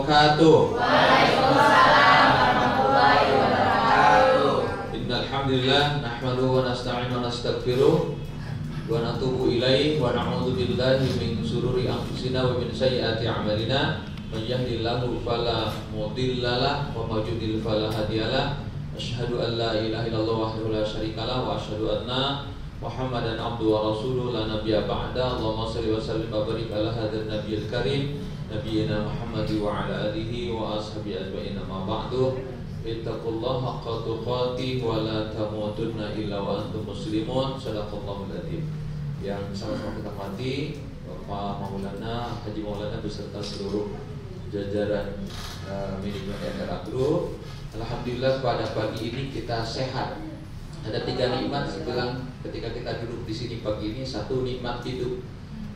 wabarakatuh. Waalaikumsalam warahmatullahi wabarakatuh. Innal hamdalillah nahmaduhu wa nasta'inu wa nastaghfiruh wa natubu ilaihi wa na'udzu billahi min shururi anfusina wa min sayyiati a'malina. May yahdihillahu fala mudhillalah wa may yudhlil fala hadiyalah. Asyhadu an la ilaha illallah wahdahu la syarikalah wa asyhadu anna Muhammadan abduhu wa rasuluhu la nabiyya ba'da. Allahumma shalli wa sallim wa barik ala hadzal nabiyil karim nabiyina Muhammad wa ala alihi wa ashabihi ajma'in. Amma ba'du. Ittaqullaha haqqa tuqatih wa la tamutunna illa wa antum muslimun. Shadaqallahul adzim. Yang sama-sama kita hormati Bapak Maulana Haji Maulana beserta seluruh jajaran manajemen RA Group. Alhamdulillah pada pagi ini kita sehat. Ada 3 nikmat sebilang ketika kita duduk di sini pagi ini. 1, nikmat hidup.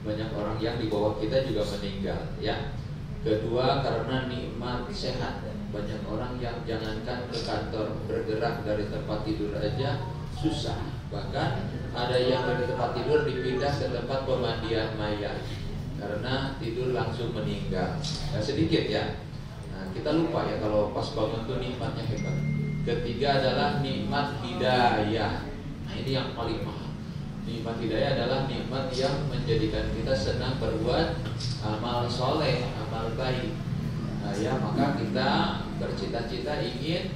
Banyak orang yang di bawah kita juga meninggal, ya. Kedua, karena nikmat sehat. Banyak orang yang jangankan ke kantor, bergerak dari tempat tidur aja susah. Bahkan ada yang dari tempat tidur dipindah ke tempat pemandian mayat karena tidur langsung meninggal. Nah, sedikit ya. Nah, kita lupa ya kalau pas bangun tuh nikmatnya hebat. Ketiga adalah nikmat hidayah. Nah, ini yang paling mahal. Nikmat hidayah adalah nikmat yang menjadikan kita senang berbuat amal soleh, amal baik. Nah, ya, maka kita bercita-cita ingin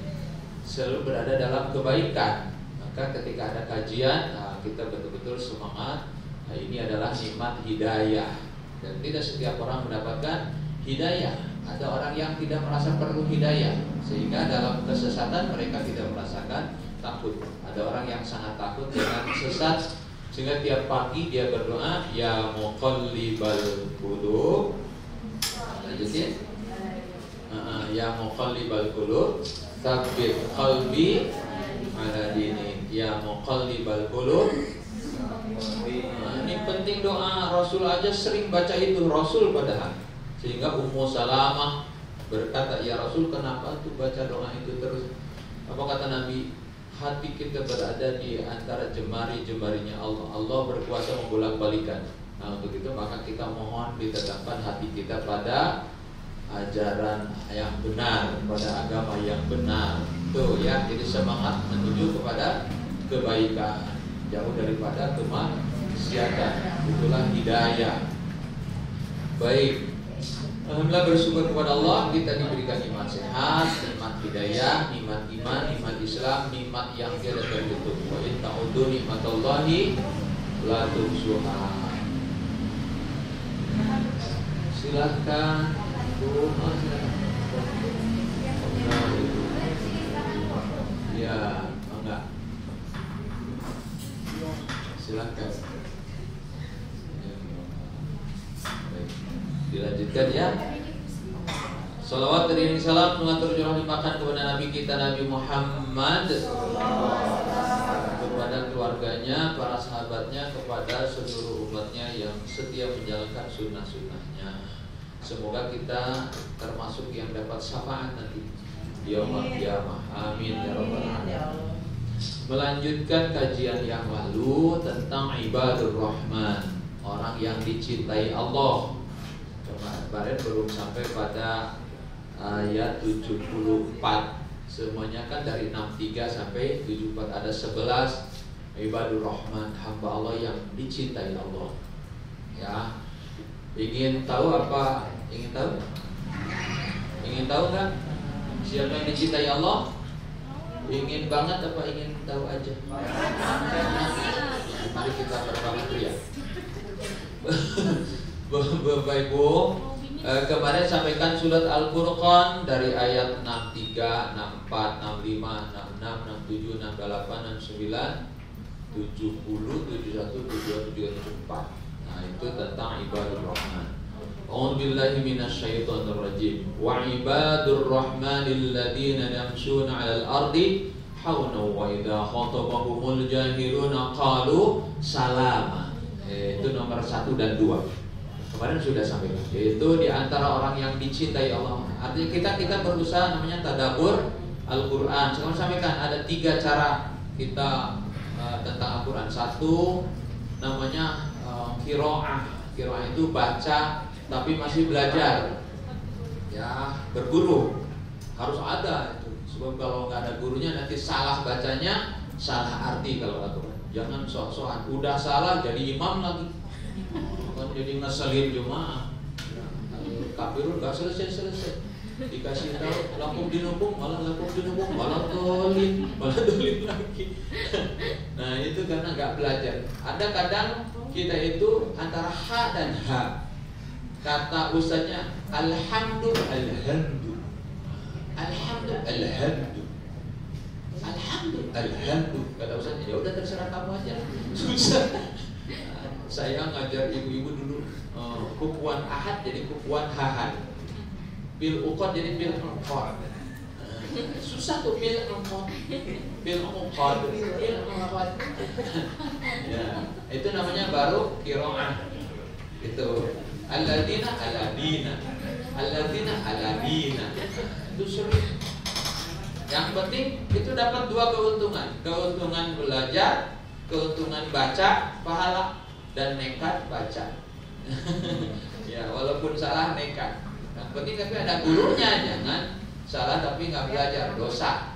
selalu berada dalam kebaikan. Maka ketika ada kajian, nah, kita betul-betul semangat. Nah, ini adalah nikmat hidayah. Dan tidak setiap orang mendapatkan hidayah. Ada orang yang tidak merasa perlu hidayah, sehingga dalam kesesatan mereka tidak merasakan takut. Ada orang yang sangat takut dengan sesat, sehingga tiap pagi dia berdoa, ya muqallibal qulub. Lanjutin. Ya muqallibal qulub, tsabbit qalbi ala dinik. Ya muqallibal qulub. Ini penting doa. Rasul aja sering baca itu, Rasul padahal. Sehingga Ummu Salamah berkata, ya Rasul kenapa tuh baca doa itu terus? Apa kata Nabi? Hati kita berada di antara jemari-jemarinya Allah. Allah berkuasa membolak-balikan. Nah, untuk itu maka kita mohon ditetapkan hati kita pada ajaran yang benar, pada agama yang benar. Tuh ya, jadi semangat menuju kepada kebaikan, jauh daripada kemaksiatan. Itulah hidayah. Baik. Alhamdulillah, bersyukur kepada Allah kita diberikan nikmat sehat, nikmat hidayah, nikmat iman, nikmat Islam, nikmat yang tiada terhitung. Wa in ta'udzu nikmatallahi la tuhsuha. Silakan Bu. Ya, enggak. Silakan. Dilanjutkan ya. Salawat dan salam mengatur curah limpahkan kepada Nabi kita Nabi Muhammad, kepada keluarganya, para sahabatnya, kepada seluruh umatnya yang setia menjalankan sunnah-sunnahnya. Semoga kita termasuk yang dapat syafaat nanti di yaumul qiyamah. Amin ya rabbal alamin. Melanjutkan kajian yang lalu tentang ibadur rahman, orang yang dicintai Allah. Kemarin belum sampai pada ayat 74. Semuanya kan dari 63 sampai 74. Ada 11 ibadur rahman, hamba Allah yang dicintai Allah. Ya. Ingin tahu apa? Ingin tahu? Ingin tahu kan? Siapa yang dicintai Allah? Ingin banget apa ingin tahu aja? Mari kita berbangun ya. Bapak Ibu, kemarin sampaikan surat Al-Furqan dari ayat 63, 64, 65, 66, 67, 68, 69, 70, 71, 72, 73, 74. Nah, itu tentang ibadur rahman. A'udzubillahi minasyaitonir rajim. Wa ibadur rahmanil ladzina yamshuna 'alal ardi hauna wa idza khatabahumul jahiluna qalu salama. Itu nomor 1 dan 2. Kemarin sudah sampaikan. Itu di antara orang yang dicintai Allah. Artinya kita berusaha namanya tadabbur Al-Qur'an. Sekarang sampaikan ada 3 cara kita tentang Al-Qur'an. 1 namanya qiraah. Qiraah itu baca tapi masih belajar. ya berguru, harus ada itu. Sebab kalau nggak ada gurunya nanti salah bacanya, salah arti kalau Al-Quran. Jangan sok-sokan, udah salah jadi imam lagi, kan jadi ngeselin jemaah. Kafirun nggak selesai. Dikasih tahu lakum dinukum malah dolin lagi. Nah itu karena nggak belajar. Ada kadang kita itu antara ha dan ha. Kata ustaznya alhamdulillah, kata ustaznya ya udah terserah kamu aja. Susah. Saya ngajar ibu-ibu dulu kufuan ahad jadi kufuan hahad. Bil uqad jadi bil uqad. Susah tuh bil uqad. Ya, itu namanya baru qiraah. Itu alladzina itu sulit. Yang penting itu dapat dua keuntungan belajar, keuntungan baca pahala, dan nekat baca. Ya walaupun salah nekat. Yang penting tapi ada gurunya, jangan salah tapi nggak belajar, dosa.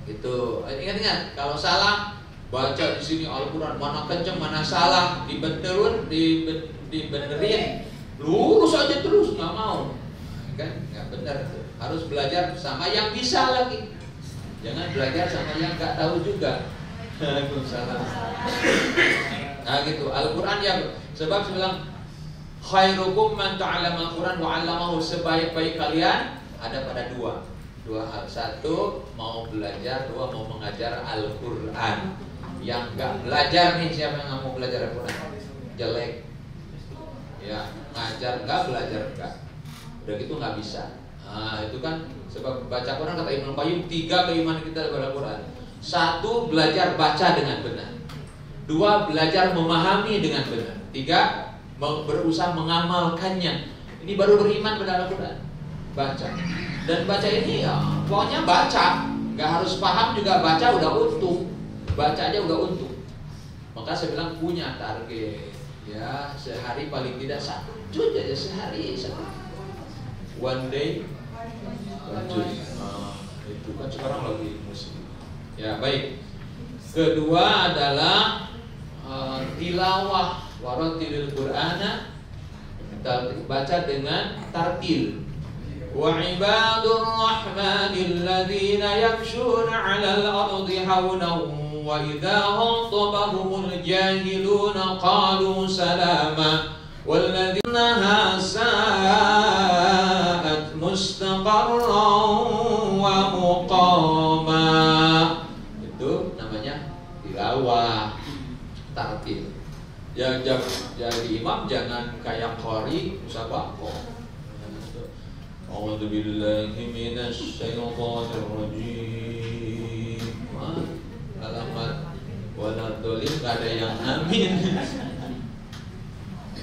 Gitu. Ingat kalau salah baca di sini Al-Quran mana kenceng mana salah dibenerin, lurus aja terus nggak mau, kan nggak benar. Harus belajar sama yang bisa lagi, jangan belajar sama yang nggak tahu juga. Nah gitu Al-Quran yang sebab bilang khairukum man ta'allama al-Quran wa 'allamahu, sebaik-baik kalian ada pada dua hal. Satu mau belajar, dua mau mengajar Al-Quran. Yang nggak belajar nih, siapa yang nggak mau belajar Al-Quran? Jelek. Ya ngajar nggak, belajar nggak, udah gitu nggak bisa. Nah itu kan sebab baca Quran kata Ibnu Qayyim 3 keimanan kita kepada Quran. 1 belajar baca dengan benar, 2 belajar memahami dengan benar, 3 berusaha mengamalkannya. Ini baru beriman pada Al-Quran. Baca. Dan baca ini ya pokoknya baca, nggak harus paham juga baca udah untung. Baca aja udah untung. Maka saya bilang punya target, ya sehari paling tidak 1 juz aja sehari 1. One day 1 juz. Itu kan sekarang lagi musim. Ya baik. Kedua adalah tilawah, waratilil Qur'ana, baca dengan tartil. Wa ibadur rahmanil ladzina yamshuna 'alal ardi hawnan wa idza khatabahumul jahiluna qalu salama walladzina sa'at mustaqarran wa muqama. Itu namanya tilawah, tartil. Yang jadi imam jangan kayak qari musabaqah. A'udzu billahi minasy syaithanir rajim. Alamat waladhdallin, enggak ada yang amin.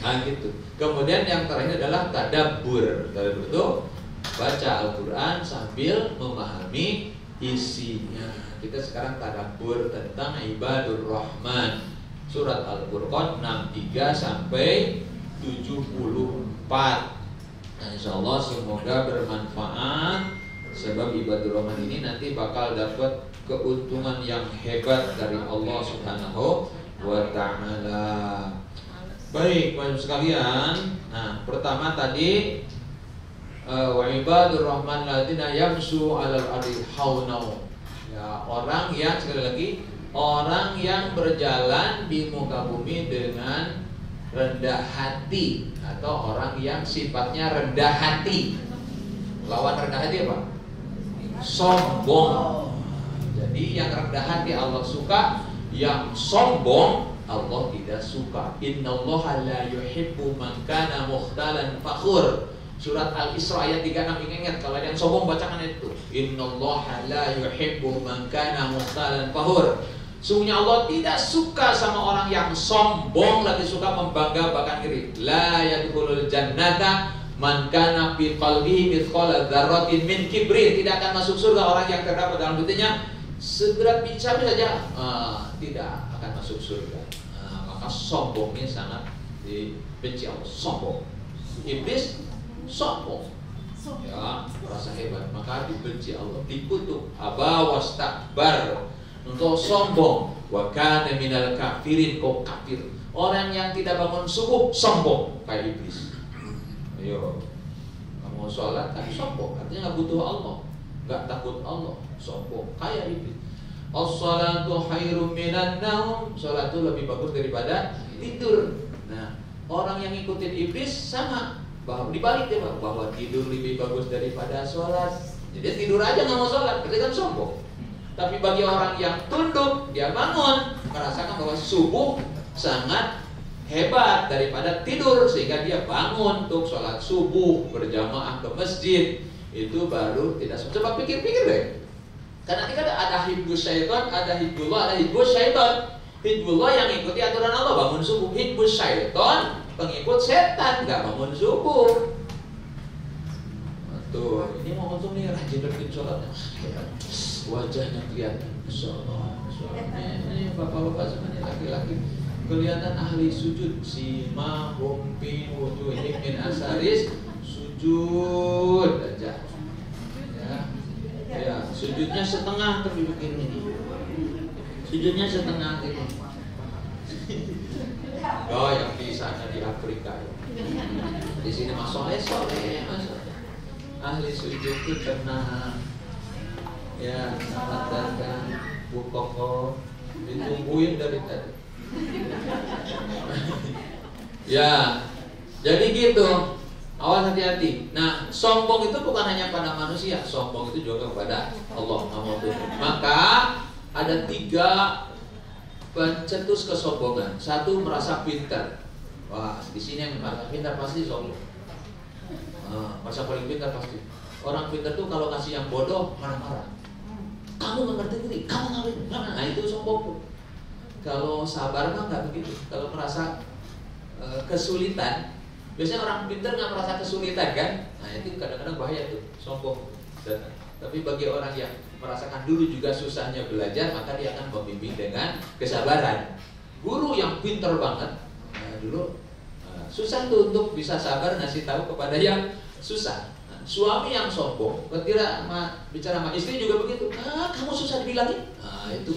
Nah gitu. Kemudian yang terakhir adalah tadabbur. Tadabbur itu baca Al-Qur'an sambil memahami isinya. Kita sekarang tadabbur tentang ibadur rahman. Surat Al-Furqan 63 sampai 74. Nah, insyaallah semoga bermanfaat. Sebab ibadur rahman ini nanti bakal dapat keuntungan yang hebat dari Allah Subhanahu wa ta'ala. Baik, Bapak sekalian. Nah, pertama tadi wa ibadur rahman ladzina yamsu 'alal ardi hauna. Ya, orang yang sekali lagi orang yang berjalan di muka bumi dengan rendah hati, atau orang yang sifatnya rendah hati. Lawan rendah hati apa? Sombong. Jadi yang rendah hati Allah suka, yang sombong Allah tidak suka. Innallaha la yuhibbu man kana mukhtalan fakhur. Surat Al-Isra ayat 36. Ingat kalau yang sombong bacakan itu. Innallaha la yuhibbu man kana mukhtalan fakhur. Sungguhnya Allah tidak suka sama orang yang sombong, lagi suka membangga-banggakan diri. La yadkhulul jannata man kana fi qalbihi mithqala dzarratin min kibrin. Tidak akan masuk surga orang yang terdapat dalam hatinya seberat biji sawi saja, tidak akan masuk surga. Maka sombong ini sangat dibenci Allah. Sombong. Iblis sombong. Ya, merasa hebat, maka dibenci Allah, dikutuk. Aba wastakbar, untuk sombong. Wa kana minal kafirin, kok kafir. Orang yang tidak bangun subuh sombong kayak iblis. Ayo, kamu sholat kan sombong, artinya nggak butuh Allah, nggak takut Allah, sombong kayak iblis. As-salatu khairum minan naum, sholat itu lebih bagus daripada tidur. Nah, orang yang ngikutin iblis sama, bahwa dibalik ya bahwa tidur lebih bagus daripada sholat. Jadi tidur aja nggak mau sholat, berarti kan sombong. Tapi bagi orang yang tunduk, dia bangun, merasakan bahwa subuh sangat hebat daripada tidur, sehingga dia bangun untuk sholat subuh berjamaah ke masjid. Itu baru tidak sombong. Coba pikir-pikir deh. Karena kita ada hibus syaitan, ada hibullah, ada hibus syaitan. Hibullah yang ikuti aturan Allah bangun subuh. Hibus syaitan pengikut setan nggak bangun subuh. Tuh, ini mau untung nih rajin sholatnya. Wajahnya kelihatan, ini bapak-bapak semuanya laki-laki kelihatan ahli sujud. Simahum fi wujuhihim min asaris sujud aja. Ya, sujudnya setengah terus begini. Sujudnya setengah gitu. Oh, yang di sana di Afrika. Di sini mas soleh, ahli sujud itu tenang. Ya, selamat datang Bu Koko, ditungguin dari tadi. Ya, jadi gitu. Awas hati-hati. Nah, sombong itu bukan hanya pada manusia, sombong itu juga kepada Allah. Maka ada 3 pencetus kesombongan. 1, merasa pintar. Wah, di sini yang merasa pintar pasti sombong. Masa paling pintar pasti. Orang pintar tuh kalau kasih yang bodoh marah-marah. Kamu nggak ngerti diri, kamu ngapain? Nah itu sombong. Kalau sabar mah nggak begitu. Kalau merasa kesulitan, biasanya orang pintar nggak merasa kesulitan kan? Nah itu kadang-kadang bahaya tuh, sombong. Tapi bagi orang yang merasakan dulu juga susahnya belajar, maka dia akan membimbing dengan kesabaran. Guru yang pintar banget, dulu susah tuh untuk bisa sabar ngasih tahu kepada yang susah. Suami yang sombong, ketika bicara sama istri juga begitu. Kamu susah dibilangin. Nah itu,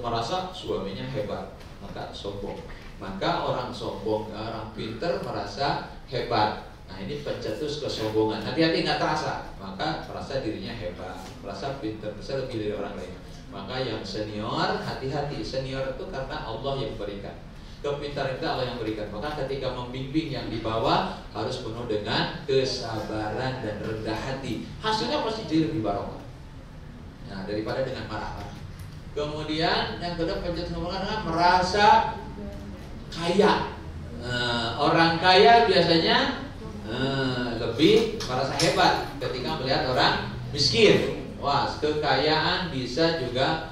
merasa suaminya hebat, maka sombong. Maka orang sombong, orang pintar merasa hebat. Nah ini pencetus kesombongan. Hati-hati nggak terasa, maka merasa dirinya hebat, merasa pintar, merasa lebih dari orang lain. Maka yang senior, hati-hati. Senior itu karena Allah yang berikan. Kepintaran itu Allah yang berikan. Maka ketika membimbing yang di bawah harus penuh dengan kesabaran dan rendah hati. Hasilnya pasti jadi lebih barokah. Nah, daripada dengan marah-marah. Kemudian yang kedua pencetus kesombongan adalah merasa kaya. Orang kaya biasanya lebih merasa hebat ketika melihat orang miskin. Wah, kekayaan bisa juga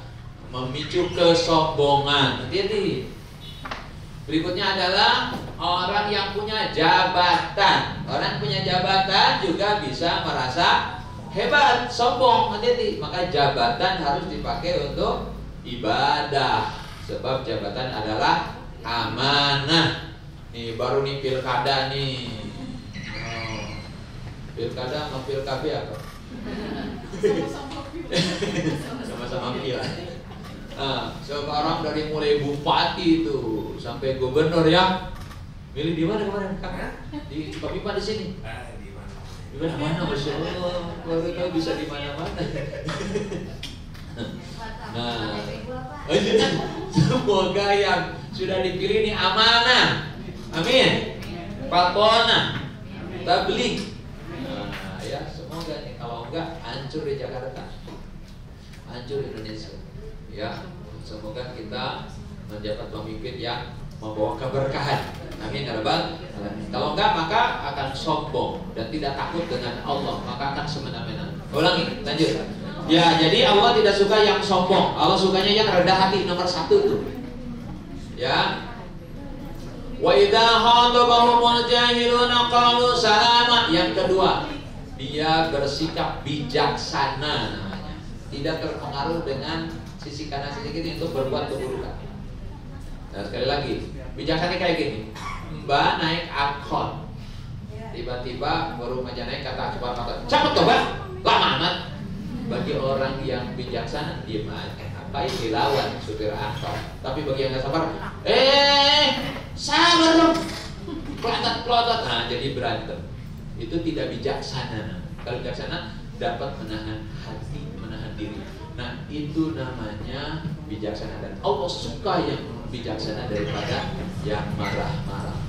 memicu kesombongan. Hati-hati. Berikutnya adalah orang yang punya jabatan. Orang punya jabatan juga bisa merasa hebat, sombong, hati-hati. Maka jabatan harus dipakai untuk ibadah. Sebab jabatan adalah amanah. Nih baru nih pilkada nih. Pilkada sama pilkab apa? Sama-sama pil. Sekarang dari mulai bupati itu sampai gubernur ya. Milih di mana kemarin? Di Pipa di sini. Di mana-mana, Masya Allah. Keluarga bisa di mana-mana. Nah, semoga yang sudah dipilih ini amanah. Amin. Patona, tabligh. Nah, ya semoga nih. Kalau enggak, hancur di Jakarta, hancur Indonesia. Ya, semoga kita mendapat pemimpin yang membawa keberkahan. Amin ya rabbal alamin. Kalau enggak maka akan sombong dan tidak takut dengan Allah, maka akan semena-mena. Ulangi, lanjut. Ya, jadi Allah tidak suka yang sombong. Allah sukanya yang rendah hati, nomor 1 tuh. Ya. Wa idza khatabahumul jahiluna qalu salama. Yang kedua, dia bersikap bijaksana namanya. Tidak terpengaruh dengan sisi kanan sisi kiri untuk berbuat keburukan. Nah, sekali lagi, bijaksana kayak gini. Mbak naik angkot, tiba-tiba baru naik kata cepet coba lama amat. Bagi orang yang bijaksana diam aja, ngapain dilawan supir angkot. Tapi bagi yang nggak sabar, sabar dong, pelotot. Nah jadi berantem. Itu tidak bijaksana. Kalau bijaksana dapat menahan hati, menahan diri. Nah itu namanya bijaksana, dan Allah suka yang bijaksana daripada yang marah-marah.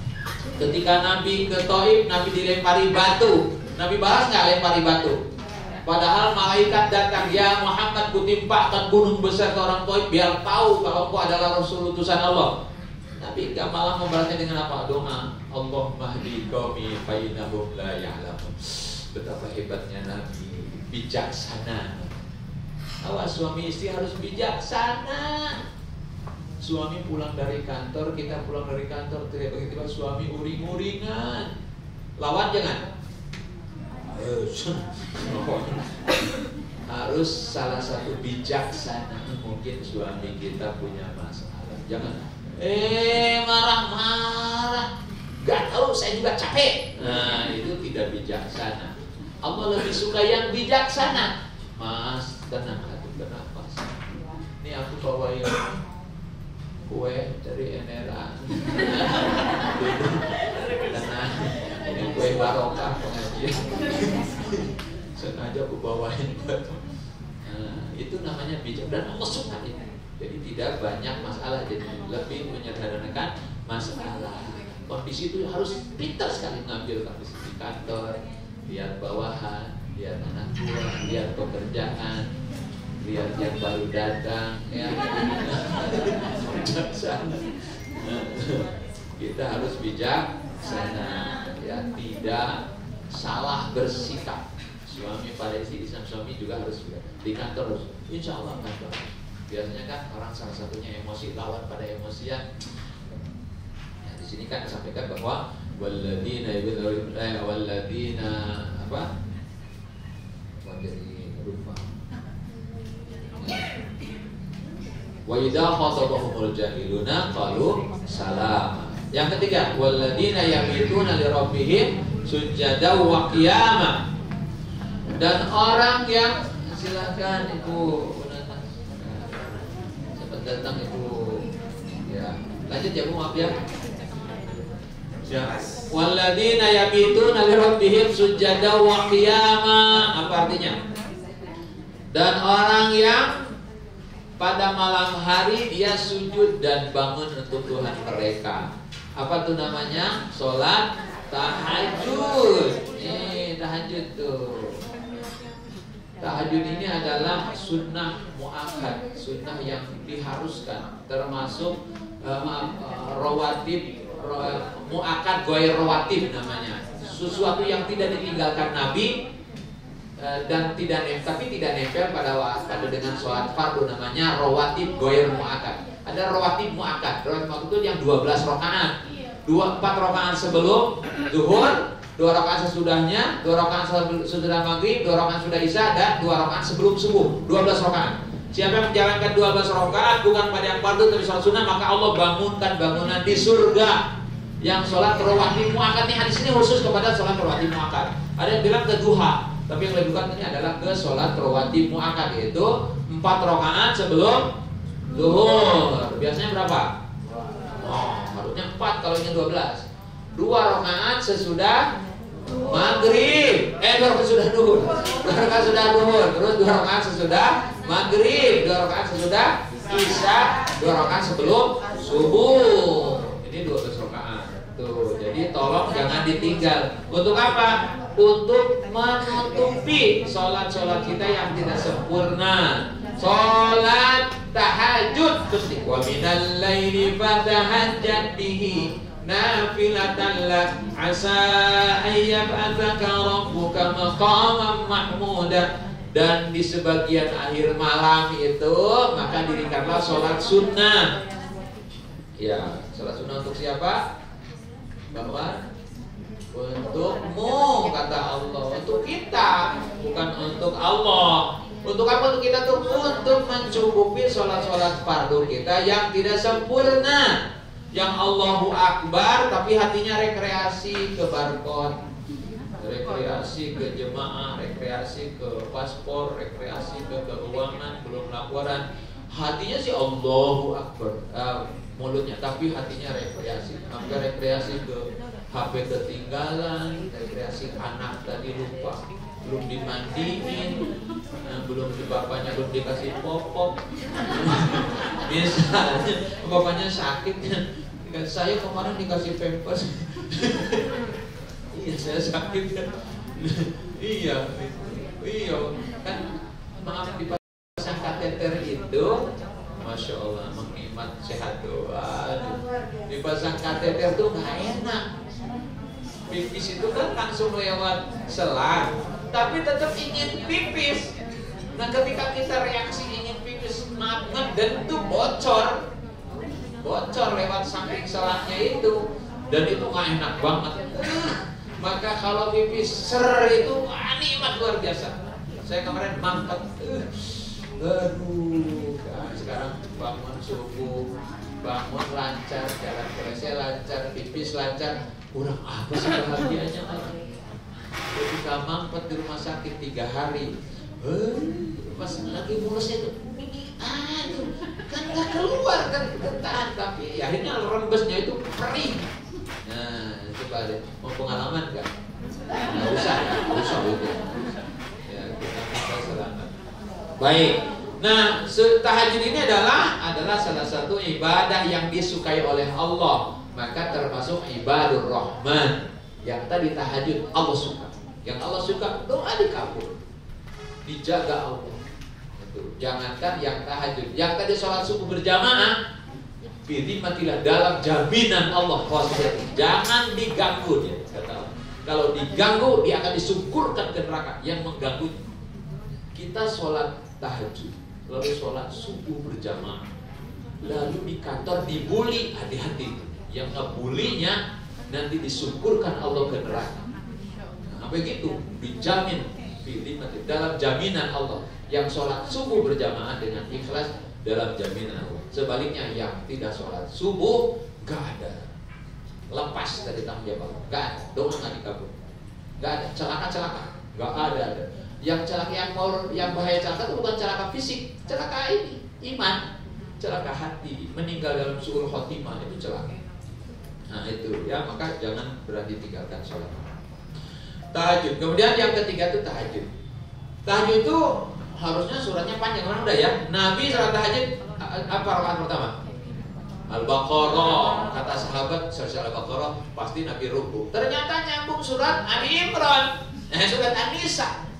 Ketika Nabi ke Taif, Nabi dilempari batu. Nabi balas nggak lempari batu? Padahal malaikat datang, ya Muhammad, kutimpakan gunung besar ke orang Taif biar tahu kalau engkau adalah Rasul utusan Allah. Tapi enggak, malah membalasnya dengan apa? Doa, Allahumma hdi qaumi fa innahum la ya'lamun. Betapa hebatnya Nabi, bijaksana. Awas, suami istri harus bijaksana. Suami pulang dari kantor, kita pulang dari kantor, tiba-tiba suami uring-uringan. Lawan jangan. Harus salah satu bijaksana. Mungkin suami kita punya masalah, jangan marah-marah, gak tahu saya juga capek. Nah itu tidak bijaksana. Allah lebih suka yang bijaksana. Mas tenang, aku bernafas. Ini aku bawain kue dari NRA. Tenang, ini kue barokah pengajian. Sengaja aku bawain. Nah, itu namanya bijak, dan Allah suka itu. Jadi tidak banyak masalah, jadi lebih menyederhanakan masalah. Kondisi itu harus pintar sekali mengambil kondisi di kantor, lihat bawahan, lihat anak buah, lihat pekerjaan, lihat yang baru datang, ya. Kita harus bijaksana, ya, tidak salah bersikap. Suami pada istri, suami juga harus di kantor harus, insya Allah kantor. Biasanya kan orang salah satunya emosi, lawan pada emosian. Ya, di sini kan disampaikan bahwa waladina apa? Jadi lupa. Wa idza khatabahumul jahiluna qalu salama. Yang ketiga, waladina yabituna li rabbihim sujada wa qiyama. Dan orang yang, silakan Ibu datang Ibu, ya lanjut ya Bu, maaf ya. Walladzina yabituna li rabbihim sujada wa qiyama. Apa artinya? Dan orang yang pada malam hari dia sujud dan bangun untuk Tuhan mereka. Apa tuh namanya? Sholat tahajud. Tahajud tuh. Tahajud ini adalah sunnah muakkad, sunnah yang diharuskan, termasuk rawatib, muakkad goir rawatib namanya. Sesuatu yang tidak ditinggalkan Nabi dan tidak nempel pada dengan sholat fardu, namanya rawatib goir muakkad. Ada rawatib muakkad. Rawatib muakkad itu yang 12 rakaat. 4 rakaat sebelum zuhur, 2 rakaat sesudahnya, 2 rakaat sesudah maghrib, 2 rakaat sudah isya, dan 2 rakaat sebelum subuh. 12 rakaat. Siapa yang menjalankan 12 rakaat bukan pada yang fardu tapi sholat sunnah, maka Allah bangunkan bangunan di surga. Yang sholat rawatib muakkad, ini hadis ini khusus kepada sholat rawatib muakkad. Ada yang bilang ke duha, tapi yang lebih dekat ini adalah ke sholat rawatib muakkad, yaitu 4 rakaat sebelum zuhur. Biasanya berapa? Harusnya 4 kalau ini 12. 2 rakaat sesudah maghrib, 2 rakaat sesudah duhur, 2 rakaat sudah duhur, terus 2 rakaat sesudah maghrib, 2 rakaat sesudah isya, 2 rakaat sebelum subuh. Ini 12 rakaat. Tuh, jadi tolong jangan ditinggal. Untuk apa? Untuk menutupi sholat-sholat kita yang tidak sempurna. Sholat tahajud, terus wa minal laili fatahajjat bihi nafilatan lak asa ayyab'atsaka rabbuka maqaman mahmuda. Dan di sebagian akhir malam itu maka dirikanlah sholat sunnah. Ya, sholat sunnah untuk siapa? Bahwa untukmu, kata Allah, untuk kita, bukan untuk Allah. Untuk apa? Untuk kita tuh, untuk mencukupi sholat-sholat fardu kita yang tidak sempurna, yang Allahu Akbar tapi hatinya rekreasi ke barcode, rekreasi ke jemaah, rekreasi ke paspor, rekreasi ke keuangan, belum laporan. Hatinya sih Allahu Akbar, mulutnya, tapi hatinya rekreasi. Maka rekreasi ke HP ketinggalan, rekreasi anak tadi lupa, belum dimandiin, belum bapaknya belum dikasih popok. Misalnya bapaknya sakit, saya kemarin dikasih pampers. Iya, saya sakit kan. Iya kan, maaf, dipasang kateter itu, Masya Allah, menghemat sehat doa. Dipasang kateter tuh nggak enak. Pipis itu kan langsung lewat selang, tapi tetap ingin pipis. Nah, ketika kita reaksi ingin pipis, ngeden tuh bocor lewat samping selangnya itu, dan itu nggak enak banget. Maka kalau pipis itu nikmat luar biasa. Saya kemarin mampet, sekarang bangun subuh, bangun lancar, jalan WC lancar, pipis lancar, kurang apa sih bahagianya lagi. Ketika mampet di rumah sakit 3 hari, pas lagi mulusnya itu, aduh, kan nggak keluar kan, ketahan, tapi akhirnya rembesnya itu perih. Nah, coba deh, mau pengalaman kan? Nggak usah itu. Ya, kita selamat. Baik. Nah, tahajud ini adalah salah satu ibadah yang disukai oleh Allah. Maka termasuk ibadur rahman. Yang tadi tahajud Allah suka. Yang Allah suka doa dikabul, dijaga Allah. Itu. Jangankan yang tahajud, yang tadi sholat subuh berjamaah, matilah dalam jaminan Allah. Jangan diganggu dia. Kata, kalau diganggu dia akan disungkurkan ke neraka. Yang mengganggu kita sholat tahajud, lalu sholat subuh berjamaah, lalu di kantor dibully, hati-hati. Yang ngebulinya nanti disungkurkan Allah ke neraka. Nah, begitu dijamin dalam jaminan Allah. Yang sholat subuh berjamaah dengan ikhlas dalam jaminan Allah. Sebaliknya yang tidak sholat subuh gak ada, lepas dari tanggung jawab, gak ada, doa gak dikabul, gak ada, celaka gak ada. Yang celaka, yang bahaya celaka itu bukan celaka fisik, celaka ini iman, celaka hati, meninggal dalam suul khotimah, itu celaka. Nah itu ya, maka jangan berani tinggalkan sholat tahajud. Kemudian yang ketiga itu tahajud. Tahajud itu harusnya suratnya panjang, kan udah ya. Nabi sholat tahajud apa rakaat pertama? Al-Baqarah. Kata sahabat surat Al-Baqarah pasti Nabi ruku. Ternyata nyambung surat Ali Imran, surat An-Nisa,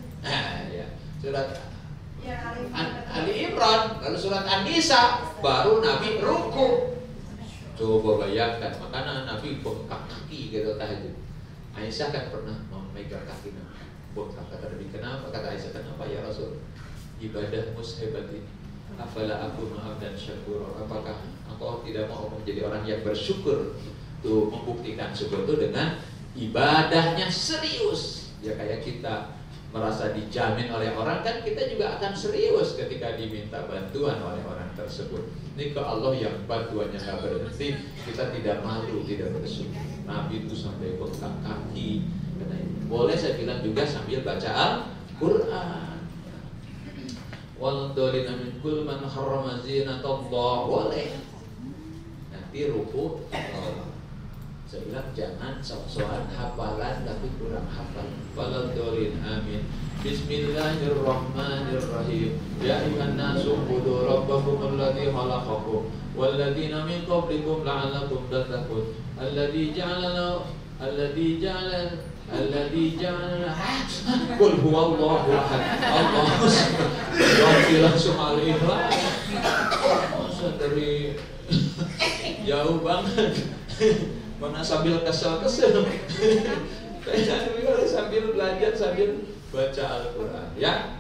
ya. Surat Ali Imran, lalu surat An-Nisa, baru Nabi ruku. Coba bayangkan, makanya Nabi bengkak kaki gitu tahajud. Aisyah kan pernah memegang kaki Nabi, bengkak. Kata Nabi, kenapa? Kata Aisyah, kenapa ya Rasul? Ibadahmu sehebat ini, afala aku maaf dan syakur. Apakah engkau tidak mau menjadi orang yang bersyukur? Tuh, membuktikan syukur itu dengan ibadahnya serius. Ya kayak kita merasa dijamin oleh orang, kan kita juga akan serius ketika diminta bantuan oleh orang tersebut. Ini ke Allah yang bantuannya gak berhenti, kita tidak malu, tidak bersyukur. Nabi itu sampai bengkak kaki. Boleh saya bilang juga sambil baca Al-Quran. Waldolina min kul man harrama zinatallah, boleh. Nanti ruku, saya bilang jangan sok-sokan hafalan tapi kurang hafal. Waldolin, amin. Bismillahirrahmanirrahim. Ya ayyuhan nasu ubudu rabbakum alladzi khalaqakum walladzina min qablikum la'allakum tattaqun. Alladzi ja'ala Qul huwallahu ahad. Allahu samad. Langsung al-ikhlas. Masa dari jauh banget. Mana sambil kesel. Sambil belajar, sambil baca Al-Quran, ya.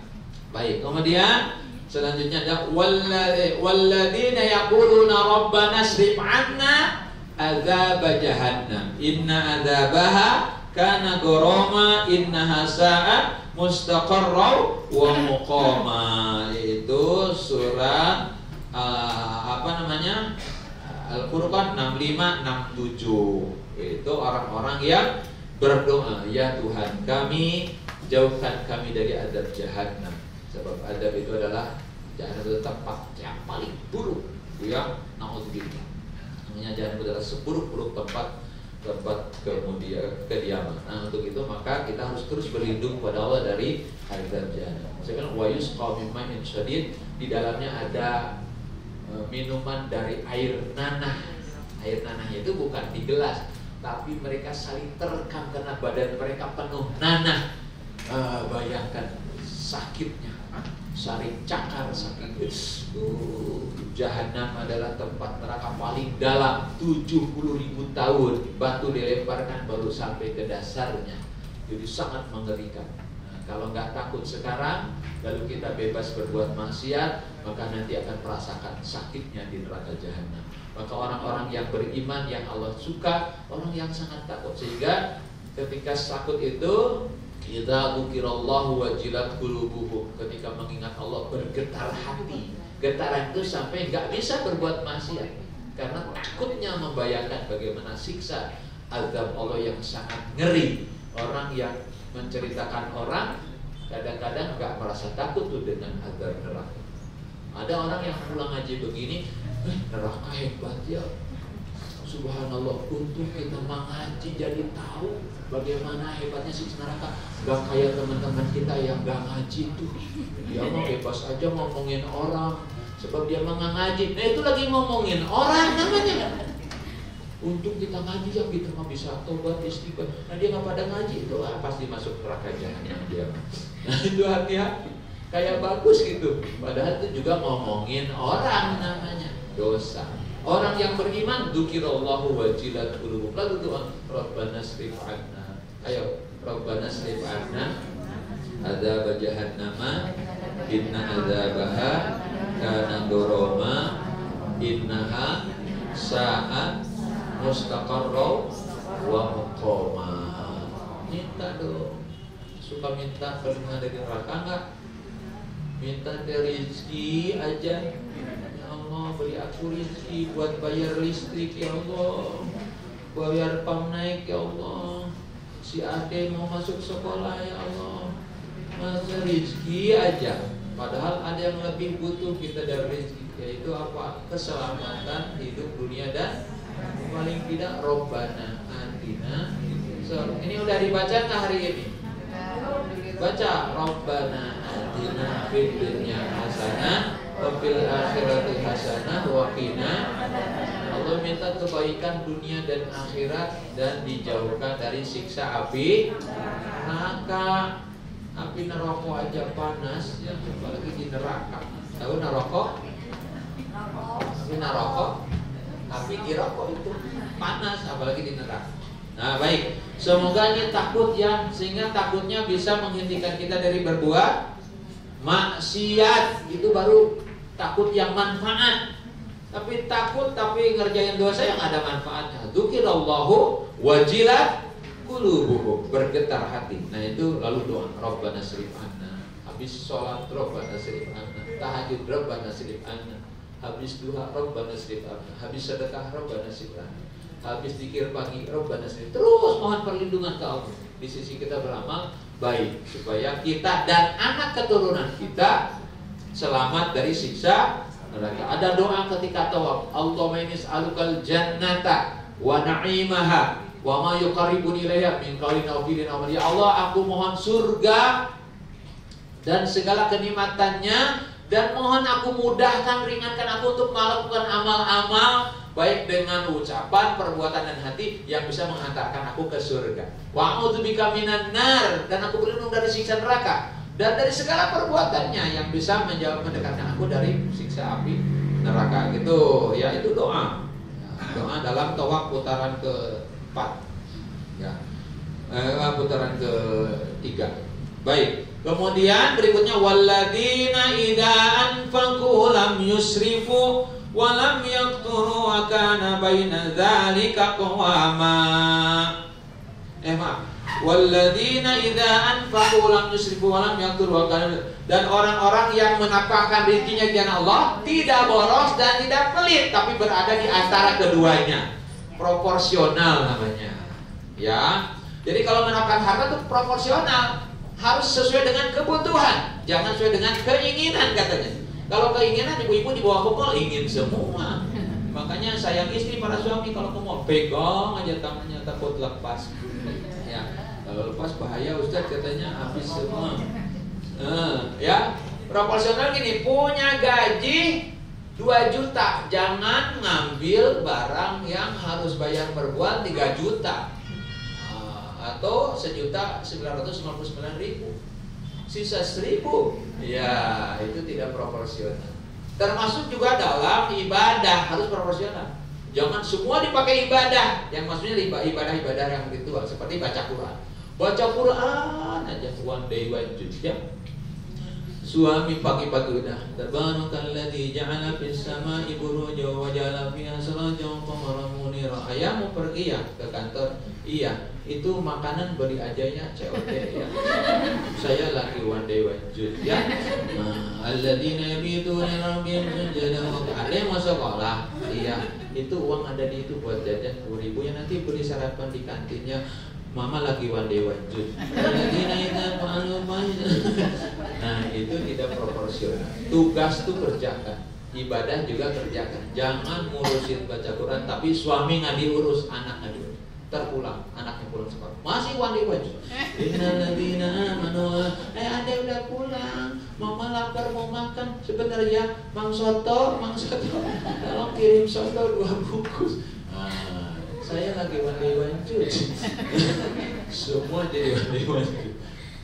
Baik, kemudian selanjutnya ada walladzina yaquluna rabbana asrif 'anna adzab jahannam inna adzabaha kana gharama innaha sa'at mustaqarra wa muqama. Itu surat Al-Furqan 65-67. Itu orang-orang yang berdoa, ya Tuhan kami, jauhkan kami dari azab jahanam. Sebab azab itu adalah jahanam itu tempat yang paling buruk, ya. Naudzubillah. Namanya jahanam adalah seburuk-buruk tempat kemudian kediaman. Nah, untuk itu maka kita harus terus berlindung kepada Allah dari azab jahanam. Misalkan wa yusqa min ma'in syadid, di dalamnya ada minuman dari air nanah. Air nanahnya itu bukan di gelas, tapi mereka saling terkam karena badan mereka penuh nanah. Bayangkan sakitnya, saling cakar sakit. Jahanam adalah tempat neraka paling dalam, 70.000 tahun batu dilemparkan baru sampai ke dasarnya. Jadi sangat mengerikan. Nah, kalau nggak takut sekarang, lalu kita bebas berbuat maksiat, maka nanti akan merasakan sakitnya di neraka jahanam. Maka orang-orang yang beriman, yang Allah suka, orang yang sangat takut, sehingga ketika takut itu idza dzukirallahu wajilat qulubuhum, ketika mengingat Allah bergetar hati. Getaran itu sampai nggak bisa berbuat maksiat karena takutnya membayangkan bagaimana siksa azab Allah yang sangat ngeri. Orang yang menceritakan orang kadang-kadang nggak merasa takut tuh dengan azab neraka. Ada orang yang pulang ngaji begini, neraka hebat ya. Subhanallah, untung kita mengaji jadi tahu bagaimana hebatnya siksa neraka. Gak kayak teman-teman kita yang gak ngaji tuh, dia mau bebas aja ngomongin orang sebab dia mau ngaji. Nah itu lagi ngomongin orang namanya. Untung kita ngaji, yang kita mah bisa tobat istighfar. Nah dia nggak pada ngaji itu pasti masuk neraka jahanam dia. Nah itu hati-hati, kayak bagus gitu. Padahal itu juga ngomongin orang namanya, dosa. Orang yang beriman, dzukirallahu wajilat qulubuhum. Lalu doa, Rabbana srif 'anna. Ayo, Rabbana srif 'anna adzab jahannama inna adzabaha kana ghurama innaha sa'at mustaqarra wa muqama. Minta dong. Suka minta perlindungan dari neraka enggak? Minta rezeki aja. Beri aku rezeki buat bayar listrik ya Allah, bayar pam naik ya Allah, si Ade mau masuk sekolah ya Allah. Masa rezeki aja, padahal ada yang lebih butuh kita dari rezeki, yaitu apa? Keselamatan hidup dunia dan paling tidak Robbana atina. So, ini udah dibaca nggak hari ini? Baca Robbana atina fid dunya hasanah wa fil akhirati hasanah wa qina. Allah minta kebaikan dunia dan akhirat dan dijauhkan dari siksa api neraka. Api neraka aja panas, ya apalagi di neraka. Tahu neraka? Api neraka, api di neraka itu panas, apalagi di neraka. Nah baik, semoga ini takut ya, sehingga takutnya bisa menghentikan kita dari berbuat maksiat. Itu baru takut yang manfaat. Tapi takut tapi ngerjain dosa yang ada manfaatnya. Dzukirallahu wajilat qulubuhum, bergetar hati. Nah itu lalu doa Rabbana srif 'anna. Habis sholat Rabbana srif 'anna, tahajud Rabbana srif 'anna, habis duha Rabbana srif 'anna, habis sedekah Rabbana srif 'anna, habis zikir pagi Rabbana srif. Terus mohon perlindungan ke Allah. Di sisi kita beramal baik supaya kita dan anak keturunan kita selamat dari siksa neraka. Ada doa ketika tawaf, Allahumma inni as'alukal jannata wa na'imaha wa ma yuqarribuni ilaiha min qaulin aw fi'lin aw amalin. Ya Allah, aku mohon surga dan segala kenikmatannya, dan mohon aku mudahkan, ringankan aku untuk melakukan amal-amal baik dengan ucapan, perbuatan dan hati yang bisa menghantarkan aku ke surga. Wa a'udzubika minan nar, dan aku berlindung dari siksa neraka dan dari segala perbuatannya yang bisa mendekatkan aku dari siksa api neraka. Gitu ya, itu doa. Doa dalam tawaf putaran ke-4 ya. Putaran ke-3. Baik. Kemudian berikutnya walladzina idza anfaqu lam yusrifu wa lam yaqturu wa kana baina dzalika qawama. Walladzina idza anfaqu lam yusrifu wa lam yaqturu wa kana, dan orang-orang yang menafkahkan rezekinya di jalan Allah tidak boros dan tidak pelit, tapi berada di antara keduanya, proporsional namanya. Ya. Jadi kalau menafkahkan harta itu proporsional, harus sesuai dengan kebutuhan, jangan sesuai dengan keinginan katanya. Kalau keinginan ibu-ibu di bawah pokok ingin semua. Makanya sayang istri para suami kalau mau pegang aja tangannya takut lepas. Ya, kalau lepas bahaya Ustaz katanya habis semua. Ya, proporsional gini, punya gaji 2 juta, jangan ngambil barang yang harus bayar per bulan 3 juta. Atau 1.999.000, sisa 1.000, ya itu tidak proporsional. Termasuk juga dalam ibadah harus proporsional. Jangan semua dipakai ibadah, yang maksudnya ibadah yang ritual seperti baca Quran. Baca Quran aja one day wajib ya. Suami pagi-pagi udah Tabarakalladzi ja'ala fis sama'i burujan wa ja'ala fiha sirajan wa qamaran munira. Ayah mau pergi ya ke kantor? Iya, itu makanan beli aja ya COD ya. Saya lagi one day wajib ya. Alladzina yabituna rabbihim sujadan wa qiyama. Ada yang mau sekolah? Iya, itu uang ada di itu buat jajan 10.000 ya, nanti beli sarapan di kantinnya. Mama lagi one day wajib. Nah itu tidak proporsional. Tugas tuh kerjakan, ibadah juga kerjakan. Jangan ngurusin baca Quran tapi suami nggak diurus, anak nggak diurus. Terpulang, anaknya pulang sekolah masih one day wajib. Innalladzina amanu, ada udah pulang. Mama lapar mau makan. Sebentar ya, Mang Soto, tolong kirim soto 2 bungkus. Saya lagi one day wajib. Semua jadi one day wajib.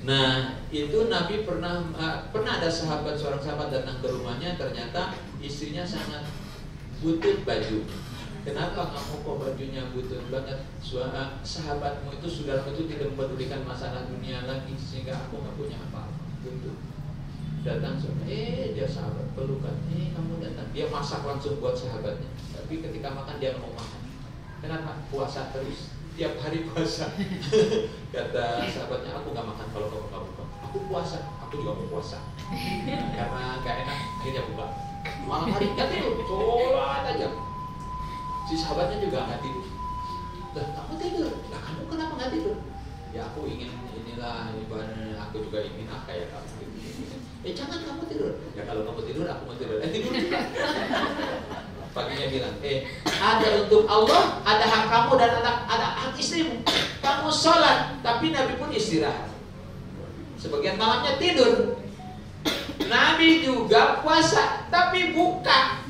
Nah itu Nabi pernah ada seorang sahabat datang ke rumahnya, ternyata istrinya sangat butuh baju. Kenapa kamu kok bajunya butuh banget? Sahabatmu itu, saudaramu itu tidak mempedulikan masalah dunia lagi, sehingga aku nggak punya apa-apa. Butuh. Datang dia sahabat pelukan, kamu datang. Dia masak langsung buat sahabatnya. Tapi ketika makan dia nggak mau makan. Kenapa? Puasa terus, tiap hari puasa. Kata sahabatnya, aku gak makan kalau kamu gak buka. Aku puasa, aku juga mau puasa. Karena gak enak, akhirnya buka. Malam hari gak tidur, sholat aja. Si sahabatnya juga gak tidur. Lah kamu tidur, lah kamu kenapa gak tidur? Ya aku ingin inilah ibadah, aku juga ingin kayak kamu. Jangan kamu tidur. Ya kalau kamu tidur, aku mau tidur. Tidur juga. Paginya bilang, ada untuk Allah, ada hak kamu dan ada hak istrimu. Kamu sholat, tapi Nabi pun istirahat. Sebagian malamnya tidur. Nabi juga puasa, tapi buka.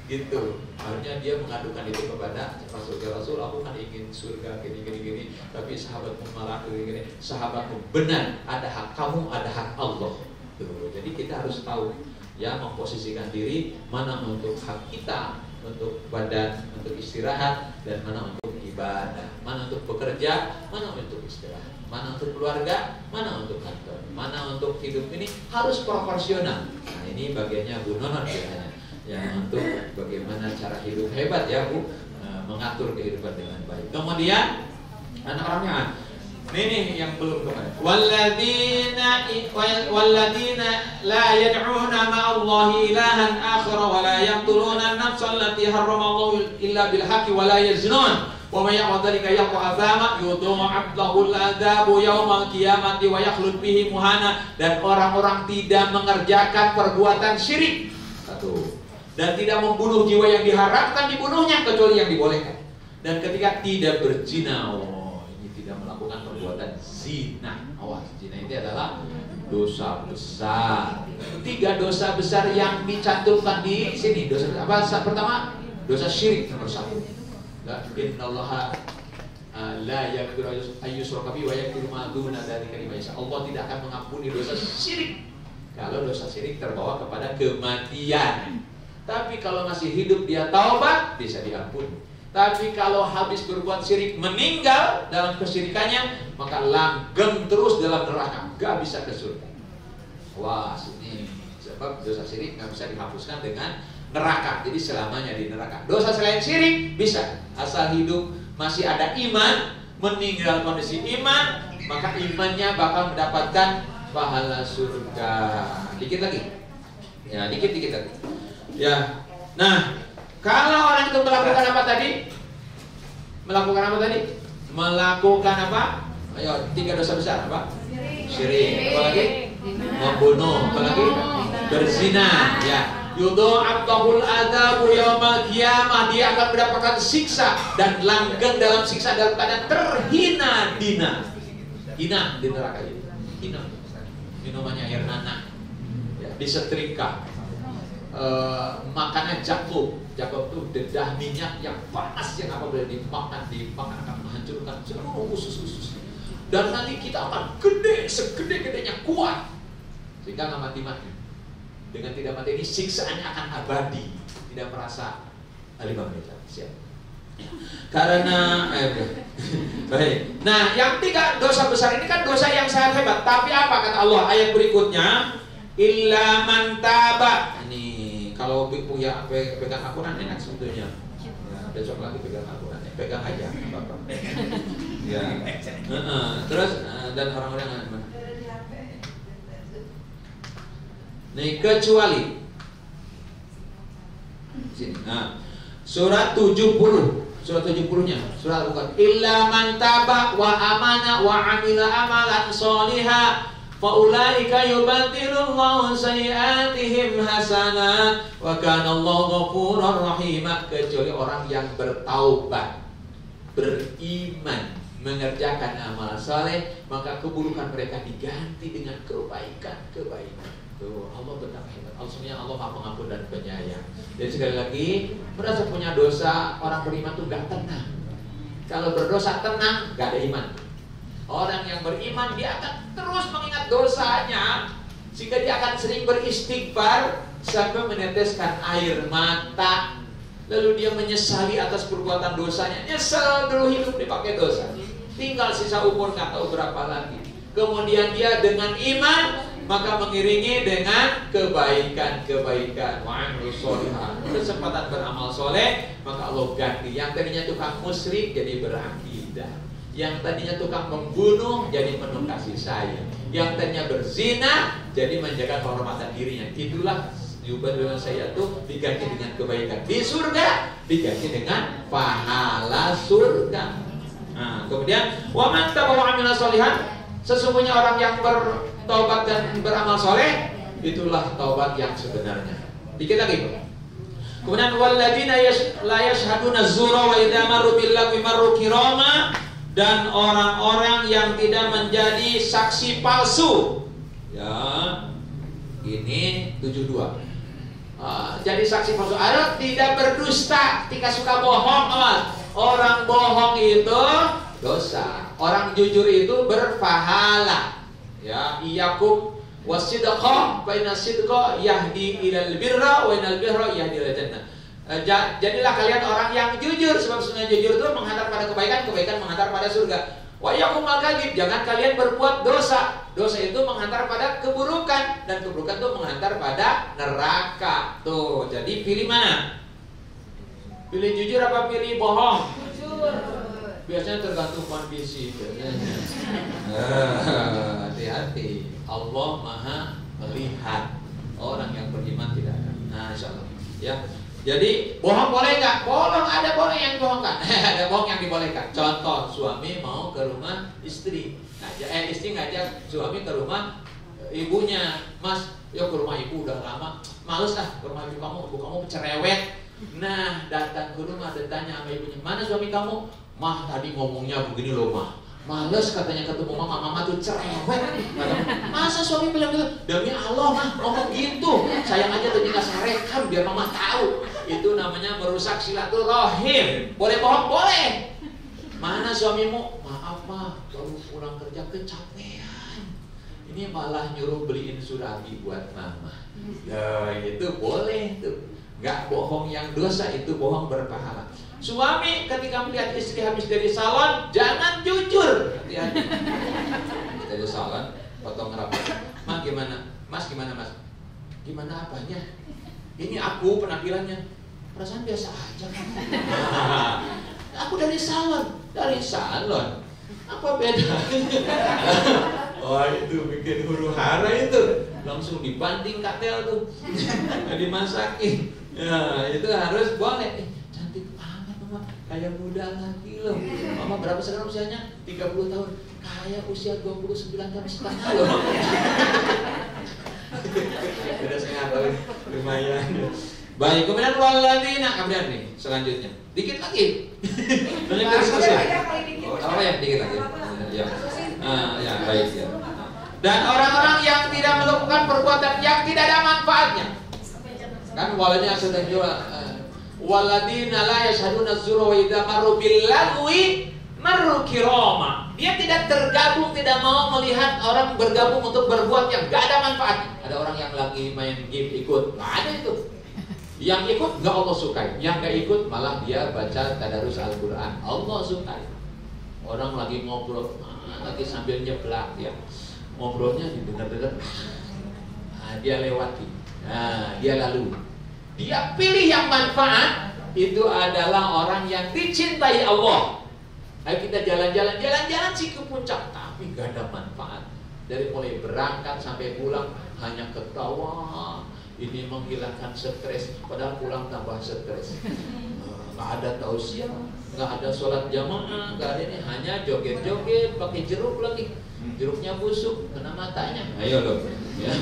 Gitu. Akhirnya dia mengadukan itu kepada Rasul. Ya Rasul, aku kan ingin surga gini, tapi sahabatmu malah gini. Sahabatmu benar, ada hak kamu, ada hak Allah. Tuh. Jadi kita harus tahu. Ya, memposisikan diri mana untuk hak kita, untuk badan, untuk istirahat, dan mana untuk ibadah, mana untuk bekerja, mana untuk istirahat, mana untuk keluarga, mana untuk kantor, mana untuk hidup. Ini harus proporsional. Nah ini bagiannya Bu Nonon biasanya, yang untuk bagaimana cara hidup hebat ya Bu, mengatur kehidupan dengan baik. Kemudian anak-anaknya ini yang belum kemarin. Walladzina la yad'una ma'allahi ilahan akhar wa la yaqtuluna an-nafsa allati harramallahu illa bil haqqi wa la yaznun. Wa may ya'mal dzalika yalqa athama yudha'af lahu al-'adzabu yaumal qiyamati wa yakhlud bihi muhana. Dan orang-orang tidak mengerjakan perbuatan syirik. Satu. Dan tidak membunuh jiwa yang diharapkan dibunuhnya kecuali yang dibolehkan. Dan ketika tidak berzina, tidak melakukan perbuatan zina. Awas, zina itu adalah dosa besar. 3 dosa besar yang dicantumkan di sini. Dosa apa? Pertama, dosa syirik nomor 1. Innallaha la yaghfiru ayyushraka bihi wa yaghfiru ma duna dzalika liman yasha. Allah tidak akan mengampuni dosa syirik. Kalau dosa syirik terbawa kepada kematian. Tapi kalau masih hidup dia taubat, bisa diampuni. Tapi kalau habis berbuat syirik meninggal dalam kesyirikannya, maka langgeng terus dalam neraka, gak bisa ke surga. Wah, ini sebab dosa syirik gak bisa dihapuskan dengan neraka. Jadi selamanya di neraka. Dosa selain syirik bisa, asal hidup masih ada iman, meninggal kondisi iman, maka imannya bakal mendapatkan pahala surga. Dikit lagi, ya dikit lagi. Ya, nah. Kalau orang itu melakukan apa tadi? Melakukan apa tadi? Melakukan apa? Ayo, 3 dosa besar apa? Syirik. Apalagi? Membunuh. Apalagi? Berzina. Ya. Yudha'af lahul adzabu yaumal qiyamah, dia akan mendapatkan siksa dan langgeng dalam siksa dalam keadaan terhina dina. Hina di neraka itu. Hina. Minumannya air nanah. Ya, disetrika. Makannya jakub. Jakub itu dedah minyak yang panas yang apabila dimakan akan menghancurkan seluruh usus-usus. Dan nanti kita akan gede, segede-gedenya kuat sehingga nggak mati-mati. Dengan tidak mati ini siksaannya akan abadi, tidak merasa 5 menit. Siap. Karena baik. Nah, yang 3 dosa besar ini kan dosa yang sangat hebat. Tapi apa kata Allah ayat berikutnya? Illa man taba. Ini kalau punya pegang Al-Quran enak sebetulnya. Ya, besok lagi pegang Al-Quran, pegang aja, apa-apa. Ya. Terus dan orang-orang yang nih kecuali sini. Nah, surat 70. Surat 70-nya, surat bukan. Illa man taba wa amana wa amila amalan sholiha fa ulaika yubaddilullahu sayyi'atihim hasanat wa kana Allahu ghafurur rahim. Kecuali orang yang bertaubat, beriman, mengerjakan amal saleh, maka keburukan mereka diganti dengan kebaikan-kebaikan. Tuh, Allah betapa hebat. Allah Maha Pengampun dan Penyayang. Jadi sekali lagi, merasa punya dosa, orang beriman tuh gak tenang. Kalau berdosa tenang, gak ada iman. Orang yang beriman dia akan terus mengingat dosanya, sehingga dia akan sering beristighfar sampai meneteskan air mata. Lalu dia menyesali atas perbuatan dosanya. Nyesal dulu hidup dipakai dosa. Tinggal sisa umur gak tahu berapa lagi. Kemudian dia dengan iman, maka mengiringi dengan kebaikan-kebaikan. Wa'amilus sholihat, kesempatan beramal soleh, maka Allah ganti. Yang tadinya tukang musyrik jadi berakidah. Yang tadinya tukang membunuh jadi penuh kasih sayang. Yang tadinya berzina jadi menjaga kehormatan dirinya. Itulah yubaddilullahu sayyi'atuhum, diganti dengan kebaikan di surga, diganti dengan pahala surga. Nah, kemudian wa man taba wa amila sholihan, sesungguhnya orang yang bertaubat dan beramal soleh, itulah taubat yang sebenarnya. Dikit lagi. Kemudian walladzina la yashhaduna az-zura wa idza marru bil lagwi marru kirama, dan orang-orang yang tidak menjadi saksi palsu. Ya. Ini 72. Jadi saksi palsu adalah tidak berdusta, tidak suka bohong. Orang bohong itu dosa. Orang jujur itu berpahala. Ya, iyyakum wasidqa fa inna sidqa yahdi ilal birra wa innal birra yahdi ilal jannah. Jadilah kalian orang yang jujur, sebab sesungguhnya jujur itu menghantar pada kebaikan, kebaikan menghantar pada surga. Wa iyyakum al-kadzib, jangan kalian berbuat dosa. Dosa itu menghantar pada keburukan, dan keburukan itu menghantar pada neraka. Tuh, jadi pilih mana? Pilih jujur apa pilih bohong? Jujur. Biasanya tergantung kondisi. Hati-hati. Allah Maha melihat. Orang yang beriman tidak ada. Nah, insyaallah. Ya. Jadi bohong boleh nggak? Bohong ada bohong yang dibohongkan. Ada bohong yang dibolehkan. Contoh, suami mau ke rumah istri. Istri ngajak suami ke rumah ibunya. Mas, yuk ke rumah ibu, udah lama males ah ke rumah ibu kamu cerewet. Nah, datang ke rumah dan tanya sama ibunya, mana suami kamu? Mah, tadi ngomongnya begini loh mah, males katanya ketemu mama tuh cerewet. Masa suami bilang gitu? Demi Allah mah ngomong gitu. Sayang aja tadi nggak saya rekam biar mama tahu. Itu namanya merusak silaturahim. Boleh bohong? Boleh. Mana suamimu? Maaf mah, baru pulang kerja kecapean. Ini malah nyuruh beliin surabi buat mama. Ya itu boleh tuh. Gak bohong yang dosa, itu bohong berpahala. Suami ketika melihat istri habis dari salon, jangan jujur. Hati-hati. Dari salon, potong rambut. Mas gimana? Mas gimana mas? Gimana apanya? Ini aku penampilannya. Perasaan biasa aja kan? Aku dari salon. Dari salon. Apa beda? Oh itu bikin huru hara itu. Langsung dibanding katel tuh. Dimasakin. Ya itu harus boleh. Cantik banget Mama kayak muda lagi loh. Mama berapa sekarang usianya? 30 tahun. Kayak usia 29 tahun setengah loh. Sudah setengah tahun, lumayan. Baik, kemudian waladina, kemudian nih selanjutnya, dikit lagi. Banyak diskusi. Apa ya? Dikit lagi. Ya, ya baik ya. Dan orang-orang yang tidak melakukan perbuatan yang tidak ada manfaatnya. Kan walanya sudah jual. Waladina la yashhaduna az-zura wa idza marru bil lagwi marru kirama. Dia tidak tergabung, tidak mau melihat orang bergabung untuk berbuat yang gak ada manfaat. Ada orang yang lagi main game ikut, gak ada itu. Yang ikut gak Allah sukai, yang gak ikut malah dia baca tadarus Al-Quran, Allah sukai. Orang lagi ngobrol, lagi sambil nyeblak ya, ngobrolnya didengar-dengar, dia lewati, dia lalu. Dia pilih yang manfaat. Itu adalah orang yang dicintai Allah. Ayo kita jalan-jalan sih ke puncak, tapi gak ada manfaat. Dari mulai berangkat sampai pulang hanya ketawa. Ini menghilangkan stres, padahal pulang tambah stres. Gak ada tausiah, gak ada sholat jamaah, gak ada ini, hanya joget-joget, pakai jeruk lagi. Jeruknya busuk, kena matanya. Ayo loh. Ya.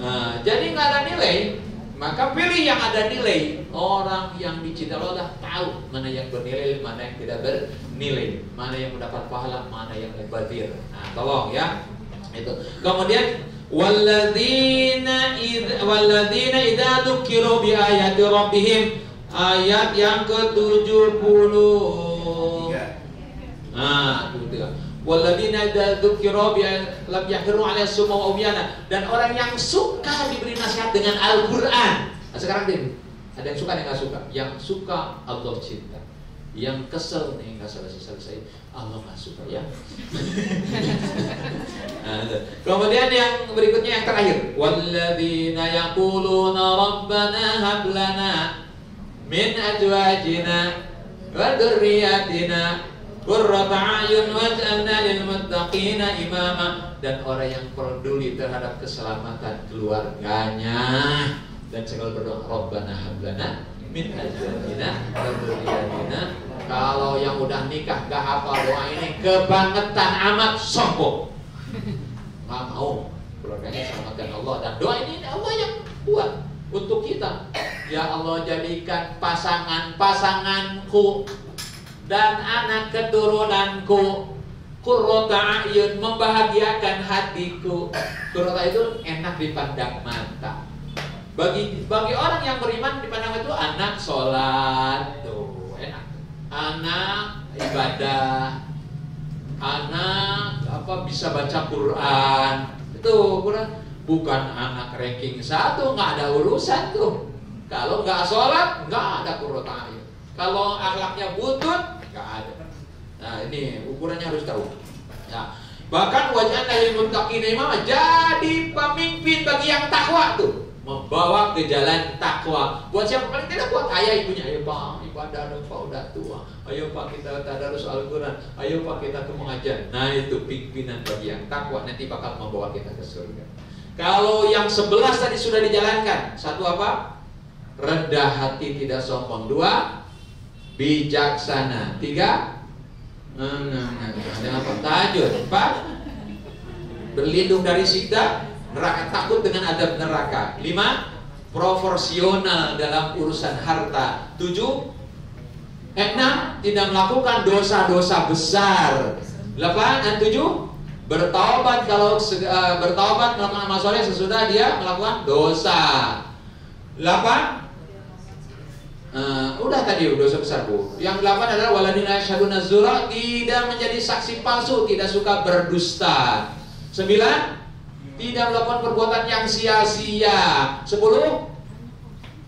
Nah, jadi gak ada nilai. Maka pilih yang ada nilai. Orang yang dicintai Allah tahu mana yang bernilai, mana yang tidak bernilai, mana yang mendapat pahala, mana yang mubadir. Nah, tolong ya. Itu. Kemudian walladzina idza dzukiru bi ayati rabbihim, ayat yang ke-70. Nah, itu dia. Walladzina idza dzukiru bi lam yahru 'ala summa wa umyana, dan orang yang suka diberi nasihat dengan Al-Qur'an. Nah, sekarang deh, ada yang suka, ada yang enggak suka. Yang suka Allah cinta. Yang kesel nih enggak selesai, Allah enggak suka ya. Nah, kemudian yang berikutnya yang terakhir, walladzina yaquluna rabbana hab lana min azwajina wa dzurriyyatina qurrata a'yun waj'alna lil muttaqina imama, dan orang yang peduli terhadap keselamatan keluarganya dan selalu berdoa rabbana hab lana min azwajina wa dzurriyyatina. Kalau yang udah nikah gak hafal doa ini, kebangetan amat, sombong. Gak mau keluarganya selamatkan Allah, dan doa ini Allah yang buat untuk kita. Ya Allah, jadikan pasanganku dan anak keturunanku qurrata a'yun, membahagiakan hatiku. Qurrata itu enak dipandang mata. Bagi orang yang beriman dipandang itu anak sholat tuh enak, anak ibadah, anak bisa baca Quran. Itu Quran, bukan anak ranking 1, nggak ada urusan tuh. Kalau nggak sholat nggak ada qurrata a'yun. Kalau akhlaknya butut nggak ada. Nah, ini ukurannya harus tahu. Nah, bahkan wajahnya lil muttaqina imama, jadi pemimpin bagi yang takwa tuh, membawa ke jalan takwa. Buat siapa? Paling tidak buat ayah ibunya. Ayo Pak, ibadah dong Pak, udah tua. Ayo Pak, kita tadarus Al-Quran. Ayo Pak, kita ke mengajar. Nah, itu pimpinan bagi yang takwa, nanti bakal membawa kita ke surga. Kalau yang 11 tadi sudah dijalankan. 1 apa? Rendah hati, tidak sombong. 2, bijaksana. 3, ada apa? Tahajud. 4, berlindung dari siksa neraka, takut dengan adab neraka. 5, proporsional dalam urusan harta. 6, tidak melakukan dosa-dosa besar. 8 dan 7, bertaubat kalau bertaubat melakukan amal soleh sesudah dia melakukan dosa. 8, udah tadi dosa besar Bu. Yang 8 adalah waladina yashhaduna az-zura, tidak menjadi saksi palsu, tidak suka berdusta. 9, tidak melakukan perbuatan yang sia-sia. 10,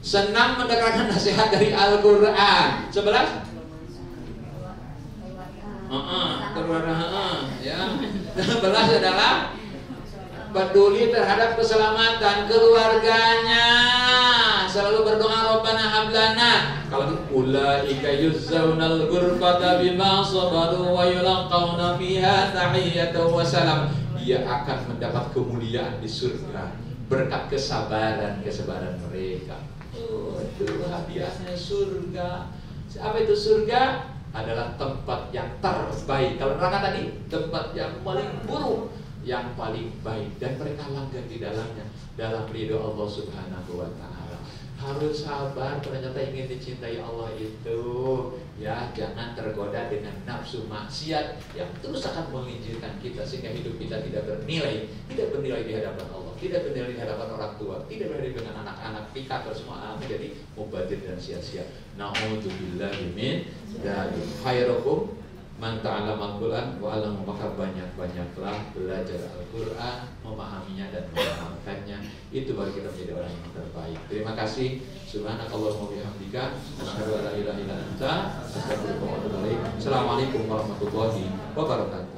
senang mendengarkan nasihat dari Al-Quran. 11, ya. 11 adalah peduli terhadap keselamatan keluarganya, selalu berdoa Rabbana hablana. Kalau ulaika yuzzaunal ghurfata bima sabaru wa yulqauna fiha tahiyatan wa salam, dia akan mendapat kemuliaan di surga berkat kesabaran mereka. Itu hadiahnya surga. Apa itu surga? Adalah tempat yang terbaik. Kalau neraka tadi tempat yang paling buruk, yang paling baik, dan mereka langgeng di dalamnya dalam ridho Allah Subhanahu wa taala. Harus sabar, ternyata ingin dicintai Allah itu ya, jangan tergoda dengan nafsu maksiat yang terus akan menginjilkan kita sehingga hidup kita tidak bernilai di hadapan Allah, tidak bernilai di hadapan orang tua, tidak bernilai dengan anak-anak, pikator semua menjadi mubazir dan sia-sia. Na'udzubillahi min dzalik. Khairukum man ta'allama al-Qur'an wa 'allama, maka banyak-banyaklah belajar Al-Qur'an, memahaminya dan mengamalkannya. Itu baru kita menjadi orang yang terbaik. Terima kasih. Subhanakallahumma wa bihamdika, asyhadu an la ilaha illa anta, astaghfiruka wa atubu ilaik. Assalamualaikum warahmatullahi wabarakatuh.